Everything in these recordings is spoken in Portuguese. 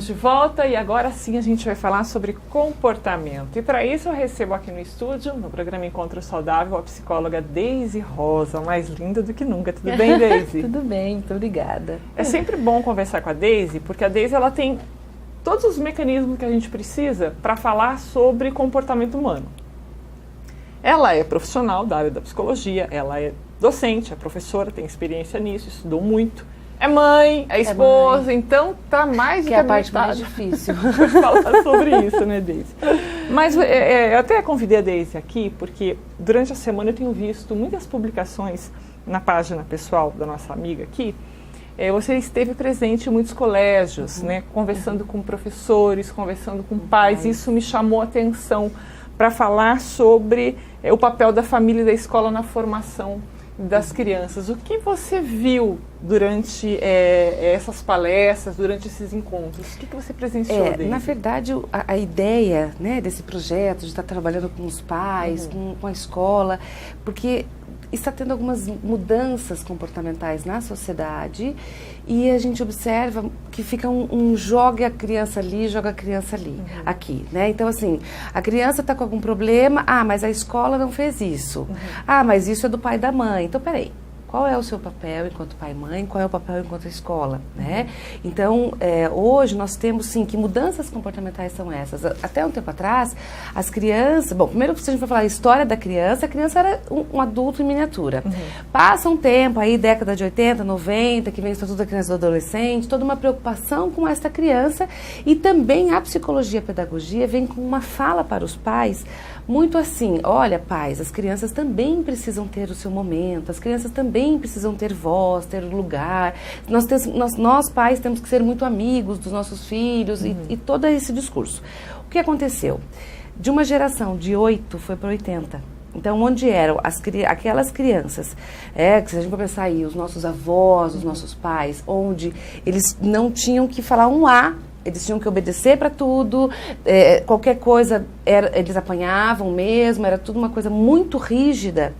Estamos de volta e agora sim a gente vai falar sobre comportamento. E para isso eu recebo aqui no estúdio, no programa Encontro Saudável, a psicóloga Deise Rosa, mais linda do que nunca. Tudo bem, Deise? Tudo bem, muito obrigada. É sempre bom conversar com a Deise, porque a Deise ela tem todos os mecanismos que a gente precisa para falar sobre comportamento humano. Ela é profissional da área da psicologia, ela é docente, é professora, tem experiência nisso, estudou muito. É mãe, é esposa, mãe. Então tá mais do que é a parte mais difícil. Vou falar sobre isso, né, Deise? Mas eu até convidei a Deise aqui, porque durante a semana eu tenho visto muitas publicações na página pessoal da nossa amiga aqui. Você esteve presente em muitos colégios, né, conversando com professores, conversando com pais. Isso me chamou a atenção para falar sobre o papel da família e da escola na formação das crianças. O que você viu durante essas palestras, durante esses encontros? O que você presenciou deles? Na verdade, a ideia, né, desse projeto, de estar trabalhando com os pais, com a escola, porque está tendo algumas mudanças comportamentais na sociedade e a gente observa que fica joga a criança ali, joga a criança ali, aqui, né? Então, assim, a criança está com algum problema, mas a escola não fez isso. Mas isso é do pai e da mãe. Então, peraí. Qual é o seu papel enquanto pai e mãe? Qual é o papel enquanto escola? Né? Então, hoje nós temos, sim, que mudanças comportamentais são essas. Até um tempo atrás, as crianças... Bom, primeiro, se a gente for falar a história da criança, a criança era um adulto em miniatura. Passa um tempo, aí década de 80, 90, que vem o Estatuto da Criança e do Adolescente, toda uma preocupação com esta criança. E também a psicologia e a pedagogia vem com uma fala para os pais muito assim, olha, pais, as crianças também precisam ter o seu momento, as crianças também precisam ter voz, ter lugar. Nós pais, temos que ser muito amigos dos nossos filhos e todo esse discurso. O que aconteceu? De uma geração de 8 foi para 80. Então, onde eram aquelas crianças, que se a gente for pensar aí, os nossos avós, os nossos pais, onde eles não tinham que falar um A, eles tinham que obedecer para tudo, qualquer coisa eles apanhavam mesmo, era tudo uma coisa muito rígida.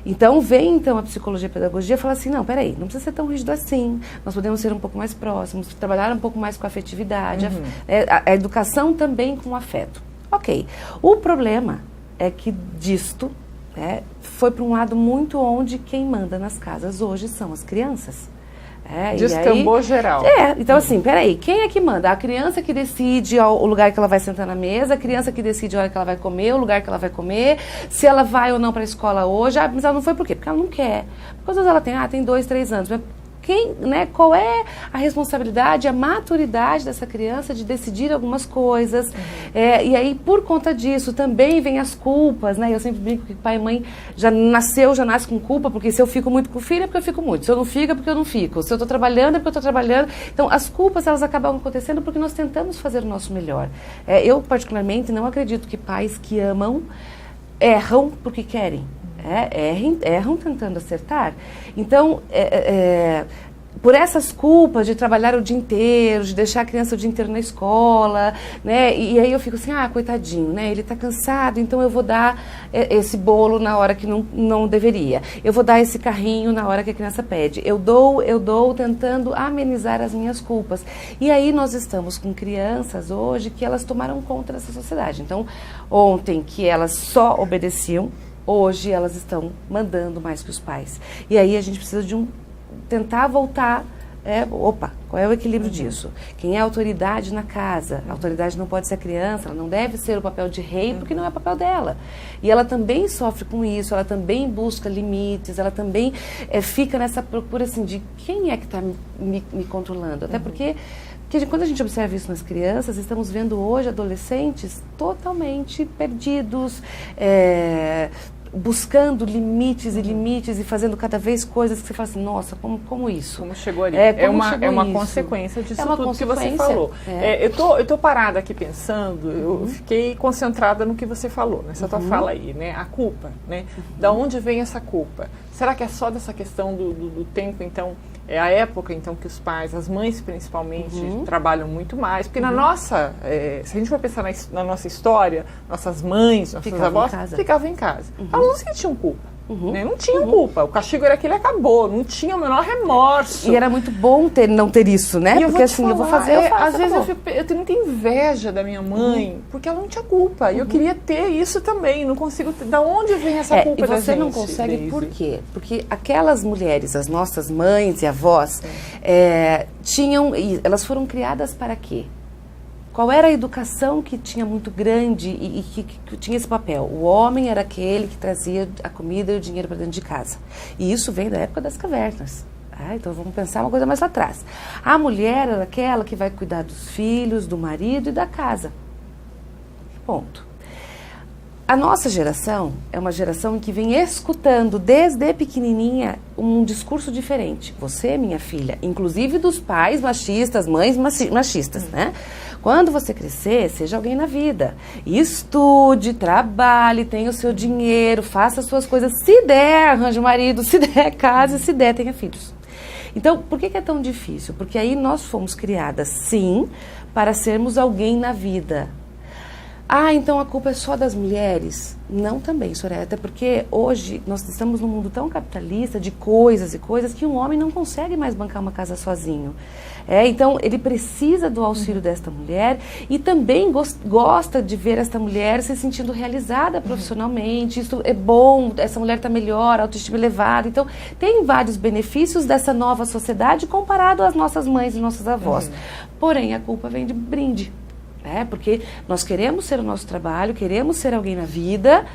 Então, vem a psicologia e a pedagogia e fala assim, não, peraí, não precisa ser tão rígido assim, nós podemos ser um pouco mais próximos, trabalhar um pouco mais com a afetividade, a educação também com o afeto. Ok, o problema é que disto foi para um lado muito onde quem manda nas casas hoje são as crianças. Descambou geral. Então assim, peraí, quem é que manda? A criança que decide o lugar que ela vai sentar na mesa, a criança que decide a hora que ela vai comer, o lugar que ela vai comer, se ela vai ou não para a escola hoje, mas ela não foi por quê? Porque ela não quer. Porque às vezes ela tem 2, 3 anos, mas qual é a responsabilidade, a maturidade dessa criança de decidir algumas coisas? E aí, por conta disso, também vem as culpas, né? Eu sempre brinco que pai e mãe já nasce com culpa, porque se eu fico muito com o filho é porque eu fico muito, se eu não fico é porque eu não fico, se eu estou trabalhando é porque eu estou trabalhando. Então, as culpas, elas acabam acontecendo porque nós tentamos fazer o nosso melhor. Eu, particularmente, não acredito que pais que amam erram porque querem. Erram tentando acertar. Então, por essas culpas de trabalhar o dia inteiro, de deixar a criança o dia inteiro na escola, né? E aí eu fico assim, coitadinho, né? Ele está cansado, então eu vou dar esse bolo na hora que não deveria. Eu vou dar esse carrinho na hora que a criança pede. Eu dou tentando amenizar as minhas culpas. E aí nós estamos com crianças hoje que elas tomaram conta dessa sociedade. Então, ontem que elas só obedeciam, hoje elas estão mandando mais que os pais. E aí a gente precisa tentar voltar, qual é o equilíbrio disso? Quem é a autoridade na casa? A autoridade não pode ser a criança, ela não deve ser o papel de rei, porque não é o papel dela. E ela também sofre com isso, ela também busca limites, ela também fica nessa procura assim, de quem é que está me controlando. Até porque quando a gente observa isso nas crianças, estamos vendo hoje adolescentes totalmente perdidos, buscando limites e limites e fazendo cada vez coisas que você fala assim, nossa, como isso? Como chegou ali? É uma consequência disso tudo que você falou. Eu tô parada aqui pensando, eu fiquei concentrada no que você falou, nessa tua fala aí, né? A culpa, né? Da onde vem essa culpa? Será que é só dessa questão do tempo, então? É a época, então, que os pais, as mães principalmente, trabalham muito mais. Porque na nossa, se a gente for pensar na nossa história, nossas mães, nossas avós, ficavam em casa. Elas não sentiam culpa. Né? Não tinha culpa. O castigo era que ele acabou. Não tinha o menor remorso. E era muito bom não ter isso, né? E porque assim, eu vou fazer, eu faço. Às vezes eu tenho muita inveja da minha mãe, porque ela não tinha culpa. E eu queria ter isso também. Não consigo ter. Da onde vem essa culpa da gente? E você não consegue, Daisy? Por quê? Porque aquelas mulheres, as nossas mães e avós, elas foram criadas para quê? Qual era a educação que tinha muito grande e que tinha esse papel? O homem era aquele que trazia a comida e o dinheiro para dentro de casa. E isso vem da época das cavernas. Então vamos pensar uma coisa mais lá atrás. A mulher era aquela que vai cuidar dos filhos, do marido e da casa. Ponto. A nossa geração é uma geração que vem escutando desde pequenininha um discurso diferente. Você, minha filha, inclusive dos pais machistas, mães machistas, né? Quando você crescer, seja alguém na vida. Estude, trabalhe, tenha o seu dinheiro, faça as suas coisas. Se der, arranje um marido, se der, case, se der, tenha filhos. Então, por que é tão difícil? Porque aí nós fomos criadas, sim, para sermos alguém na vida. Então a culpa é só das mulheres? Não também, Soraya, até porque hoje nós estamos num mundo tão capitalista de coisas e coisas que um homem não consegue mais bancar uma casa sozinho. Então ele precisa do auxílio desta mulher e também gosta de ver esta mulher se sentindo realizada profissionalmente. Isso é bom, essa mulher está melhor, autoestima elevada. Então tem vários benefícios dessa nova sociedade comparado às nossas mães e nossas avós. Porém a culpa vem de brinde. Porque nós queremos ser o nosso trabalho, queremos ser alguém na vida,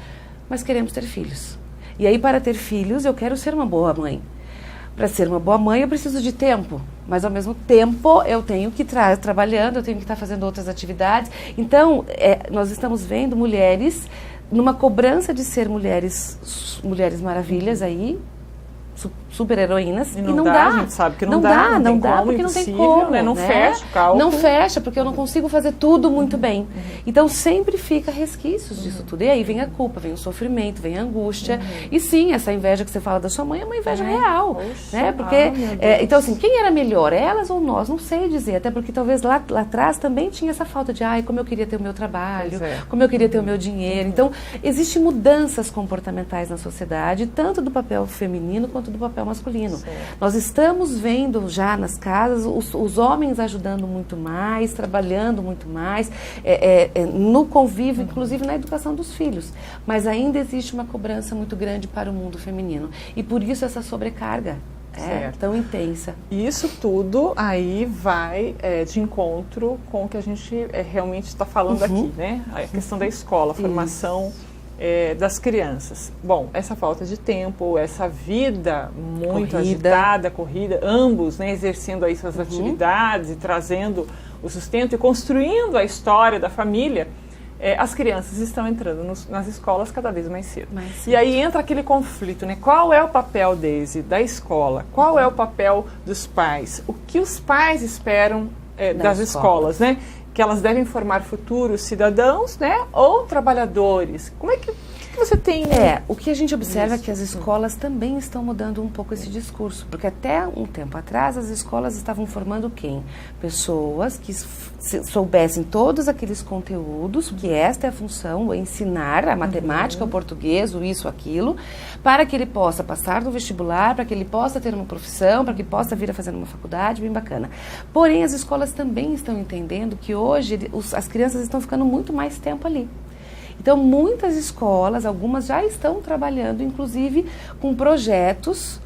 mas queremos ter filhos. E aí, para ter filhos, eu quero ser uma boa mãe. Para ser uma boa mãe, eu preciso de tempo. Mas, ao mesmo tempo, eu tenho que estar trabalhando, eu tenho que estar fazendo outras atividades. Então, nós estamos vendo mulheres numa cobrança de ser mulheres maravilhas aí, super heroínas e não dá. A gente sabe que não dá porque não tem como, né? Não fecha o cálculo. Não fecha, porque eu não consigo fazer tudo muito bem. Então sempre fica resquícios disso tudo. E aí vem a culpa, vem o sofrimento, vem a angústia. E sim, essa inveja que você fala da sua mãe é uma inveja real. Poxa, né? Porque, então assim, quem era melhor, elas ou nós? Não sei dizer, até porque talvez lá atrás também tinha essa falta de como eu queria ter o meu trabalho, como eu queria ter o meu dinheiro. Então, existem mudanças comportamentais na sociedade, tanto do papel feminino quanto do papel masculino. Nós estamos vendo já nas casas os homens ajudando muito mais, trabalhando muito mais, no convívio, inclusive na educação dos filhos. Mas ainda existe uma cobrança muito grande para o mundo feminino. E por isso essa sobrecarga tão intensa. E isso tudo aí vai de encontro com o que a gente realmente está falando aqui, né? A questão da escola, a formação das crianças. Bom, essa falta de tempo, essa vida muito agitada, corrida, ambos, né, exercendo aí suas atividades e trazendo o sustento e construindo a história da família, as crianças estão entrando nas escolas cada vez mais cedo. E aí entra aquele conflito, né? Qual é o papel, Daisy, da escola? Qual é o papel dos pais? O que os pais esperam das escolas, né? Que elas devem formar futuros cidadãos, né, ou trabalhadores. Como é que você tem... o que a gente observa é que as escolas também estão mudando um pouco esse discurso, porque até um tempo atrás as escolas estavam formando quem? Pessoas que soubessem todos aqueles conteúdos, que esta é a função, ensinar a matemática, o português, o isso, aquilo, para que ele possa passar no vestibular, para que ele possa ter uma profissão, para que possa vir a fazer uma faculdade, bem bacana. Porém, as escolas também estão entendendo que hoje as crianças estão ficando muito mais tempo ali. Então, muitas escolas, algumas já estão trabalhando, inclusive, com projetos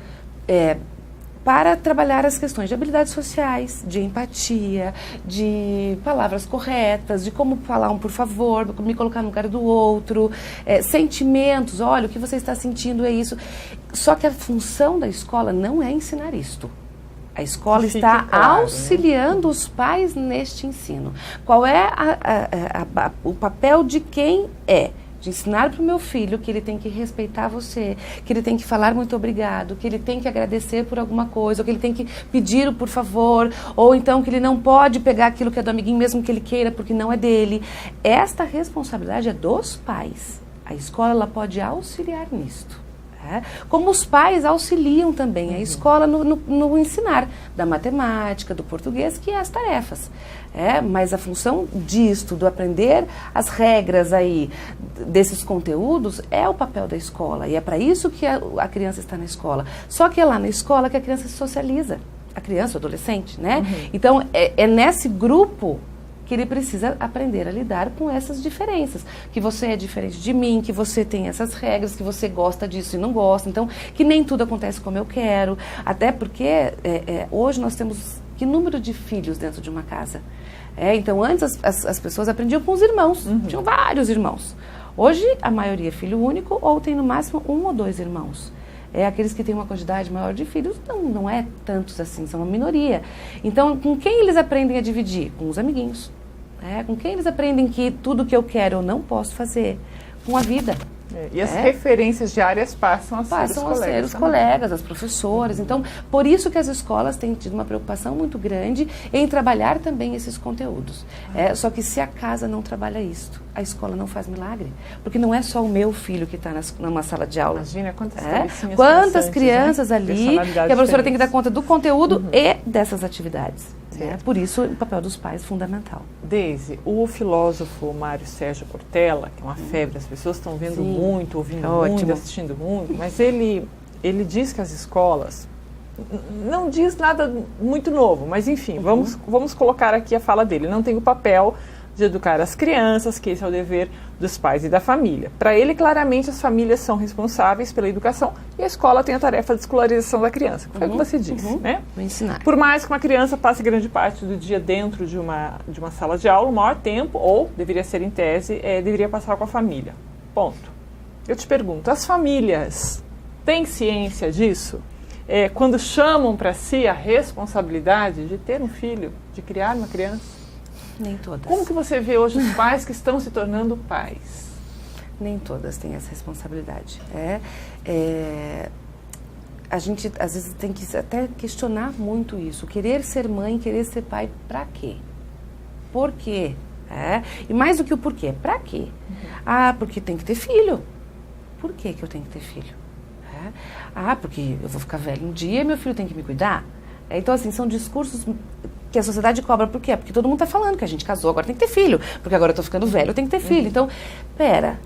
para trabalhar as questões de habilidades sociais, de empatia, de palavras corretas, de como falar um por favor, como me colocar no lugar do outro, sentimentos, olha, o que você está sentindo é isso. Só que a função da escola não é ensinar isto. A escola está auxiliando os pais neste ensino. Qual é o papel de quem de ensinar para o meu filho que ele tem que respeitar você, que ele tem que falar muito obrigado, que ele tem que agradecer por alguma coisa, ou que ele tem que pedir o por favor, ou então que ele não pode pegar aquilo que é do amiguinho mesmo que ele queira porque não é dele. Esta responsabilidade é dos pais. A escola ela pode auxiliar nisto. Como os pais auxiliam também a escola no ensinar da matemática, do português, que é as tarefas. Mas a função disto, do aprender as regras aí desses conteúdos, é o papel da escola. E é para isso que a criança está na escola. Só que é lá na escola que a criança se socializa. A criança, o adolescente, né? Então, é nesse grupo que ele precisa aprender a lidar com essas diferenças. Que você é diferente de mim, que você tem essas regras, que você gosta disso e não gosta. Então, que nem tudo acontece como eu quero. Até porque hoje nós temos que número de filhos dentro de uma casa? Então, antes as pessoas aprendiam com os irmãos. Tinham vários irmãos. Hoje, a maioria é filho único ou tem no máximo 1 ou 2 irmãos. Aqueles que têm uma quantidade maior de filhos, não é tantos assim, são uma minoria. Então, com quem eles aprendem a dividir? Com os amiguinhos. Com quem eles aprendem que tudo que eu quero eu não posso fazer? Com a vida. E as referências diárias passam a ser os colegas, as professoras. Então, por isso que as escolas têm tido uma preocupação muito grande em trabalhar também esses conteúdos. Só que se a casa não trabalha isso, a escola não faz milagre. Porque não é só o meu filho que está numa sala de aula. Imagina quantas crianças ali, que a professora tem que dar conta do conteúdo e dessas atividades. Por isso, o papel dos pais é fundamental. Deise, o filósofo Mário Sérgio Cortella, que é uma febre, as pessoas estão vendo muito, ouvindo muito, assistindo muito, mas ele diz que as escolas, não diz nada muito novo, mas enfim, vamos colocar aqui a fala dele, não tem o papel de educar as crianças, que esse é o dever dos pais e da família. Para ele, claramente, as famílias são responsáveis pela educação e a escola tem a tarefa de escolarização da criança, que foi o que você disse, né? Vou ensinar. Por mais que uma criança passe grande parte do dia dentro de uma sala de aula, o maior tempo, ou deveria ser em tese, deveria passar com a família. Ponto. Eu te pergunto, as famílias têm ciência disso? Quando chamam para si a responsabilidade de ter um filho, de criar uma criança? Nem todas. Como que você vê hoje os pais que estão se tornando pais? Nem todas têm essa responsabilidade. A gente, às vezes, tem que até questionar muito isso. Querer ser mãe, querer ser pai, pra quê? Por quê? E mais do que o porquê, pra quê? Porque tem que ter filho. Por que eu tenho que ter filho? Porque eu vou ficar velho um dia e meu filho tem que me cuidar? Então, assim, são discursos que a sociedade cobra. Por quê? Porque todo mundo está falando que a gente casou, agora tem que ter filho. Porque agora eu estou ficando velho, eu tenho que ter filho. Então,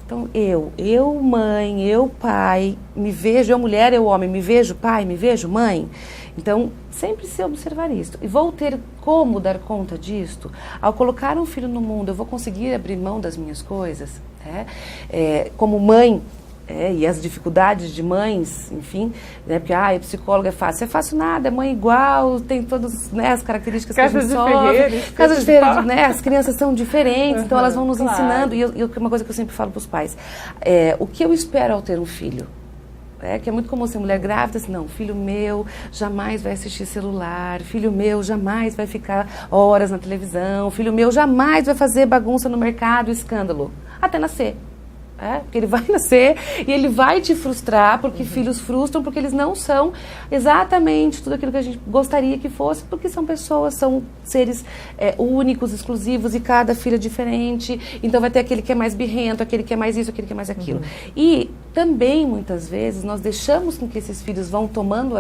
Então, eu mãe, eu pai, me vejo, eu mulher, eu homem, me vejo pai, me vejo mãe. Então, sempre se observar isso. E vou ter como dar conta disto? Ao colocar um filho no mundo, eu vou conseguir abrir mão das minhas coisas? Como mãe, e as dificuldades de mães, enfim, porque a psicóloga é fácil nada, é mãe igual, tem todas as características que a gente sofre. Casa de Ferreira, as crianças são diferentes, então elas vão nos ensinando, e uma coisa que eu sempre falo para os pais, o que eu espero ao ter um filho? Que é muito comum ser mulher grávida, assim, não, filho meu jamais vai assistir celular, filho meu jamais vai ficar horas na televisão, filho meu jamais vai fazer bagunça no mercado, escândalo, até nascer. Porque ele vai nascer e ele vai te frustrar, porque filhos frustram, porque eles não são exatamente tudo aquilo que a gente gostaria que fosse, porque são pessoas, são seres únicos, exclusivos, e cada filho é diferente, então vai ter aquele que é mais birrento, aquele que é mais isso, aquele que é mais aquilo. E também, muitas vezes, nós deixamos com que esses filhos vão tomando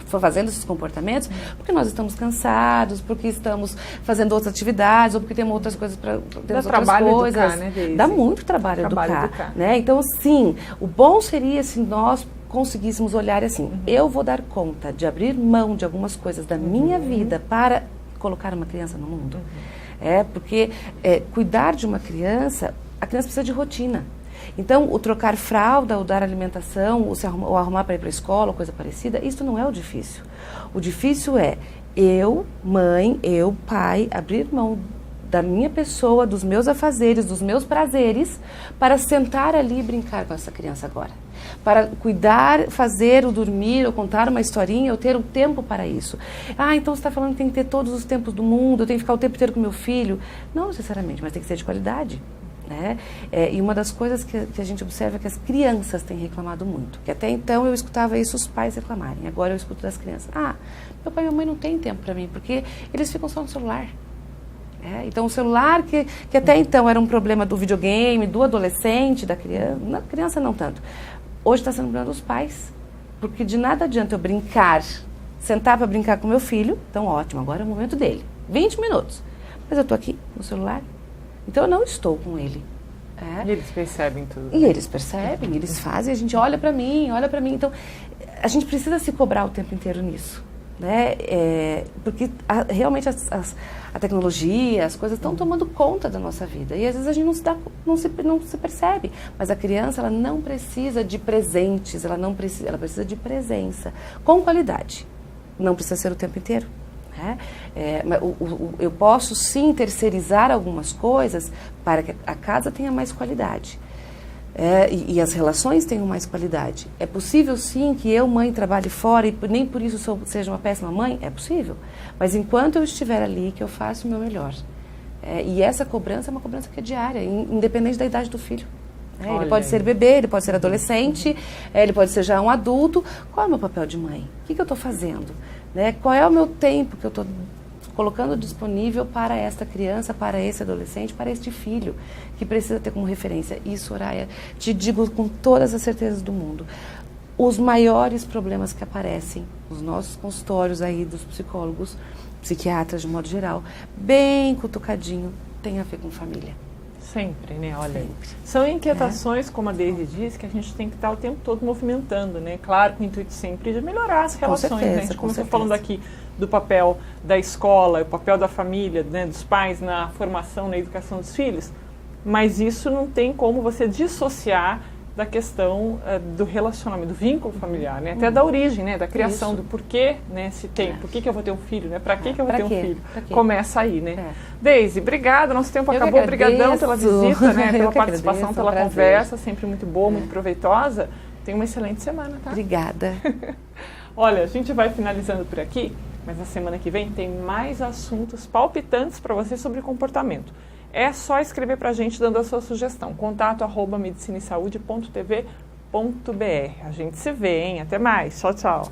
fazendo esses comportamentos, porque nós estamos cansados, porque estamos fazendo outras atividades, ou porque temos outras coisas para ter outras coisas. Educar, né, Deise? Dá muito trabalho educar. Né? Então, sim, o bom seria se nós conseguíssemos olhar assim, eu vou dar conta de abrir mão de algumas coisas da minha vida para colocar uma criança no mundo. Porque cuidar de uma criança, a criança precisa de rotina. Então, o trocar fralda, o dar alimentação, ou arrumar para ir para a escola, ou coisa parecida, isso não é o difícil. O difícil é eu, mãe, eu, pai, abrir mão da minha pessoa, dos meus afazeres, dos meus prazeres, para sentar ali e brincar com essa criança agora. Para cuidar, fazer o dormir, ou contar uma historinha, ou ter um tempo para isso. Então você está falando que tem que ter todos os tempos do mundo, eu tenho que ficar o tempo inteiro com meu filho. Não necessariamente, mas tem que ser de qualidade. E uma das coisas que a gente observa é que as crianças têm reclamado muito. Que até então eu escutava isso os pais reclamarem. Agora eu escuto das crianças. Meu pai e minha mãe não têm tempo para mim, porque eles ficam só no celular. Então o celular, que até então era um problema do videogame, do adolescente, da criança não tanto. Hoje está sendo problema dos pais, porque de nada adianta eu brincar, sentar para brincar com meu filho, então ótimo, agora é o momento dele, 20 minutos, mas eu estou aqui no celular, então eu não estou com ele. E eles percebem tudo. E eles percebem, eles fazem, a gente olha para mim, então a gente precisa se cobrar o tempo inteiro nisso, né? Porque realmente a tecnologia, as coisas estão tomando conta da nossa vida e às vezes a gente não se percebe, mas a criança, ela não precisa de presentes, ela precisa de presença, com qualidade, não precisa ser o tempo inteiro. Eu posso sim terceirizar algumas coisas para que a casa tenha mais qualidade e as relações tenham mais qualidade. É possível sim que eu, mãe, trabalhe fora e nem por isso seja uma péssima mãe? É possível, mas enquanto eu estiver ali, que eu faço o meu melhor. E essa cobrança é uma cobrança que é diária, independente da idade do filho. Ele pode ser bebê, ele pode ser adolescente, ele pode ser já um adulto. Qual é o meu papel de mãe? O que eu estou fazendo? Qual é o meu tempo que eu estou colocando disponível para esta criança, para esse adolescente, para este filho, que precisa ter como referência? Isso, Soraya, te digo com todas as certezas do mundo. Os maiores problemas que aparecem nos nossos consultórios aí dos psicólogos, psiquiatras de modo geral, bem cutucadinho, tem a ver com família. Sempre, né? Olha, sempre. São inquietações, como a Deise diz, que a gente tem que estar o tempo todo movimentando, né? Claro, com o intuito sempre de melhorar as relações, com certeza, né? A gente começou certeza. falando aqui do papel da escola, o papel da família, né? Dos pais na formação, na educação dos filhos, mas isso não tem como você dissociar da questão do relacionamento, do vínculo familiar, né? Até da origem, né? Da criação, do porquê, né? Se tem, por que eu vou ter um filho, né? Para que eu vou ter um filho? Começa aí, né? Deise, obrigada, nosso tempo acabou, obrigadão pela visita, né? Pela participação, pela conversa, sempre muito boa, muito proveitosa. Tenha uma excelente semana, tá? Obrigada. Olha, a gente vai finalizando por aqui, mas na semana que vem tem mais assuntos palpitantes para você sobre comportamento. É só escrever para a gente dando a sua sugestão. contato@medicinesaude.tv.br. A gente se vê, hein? Até mais. Tchau, tchau.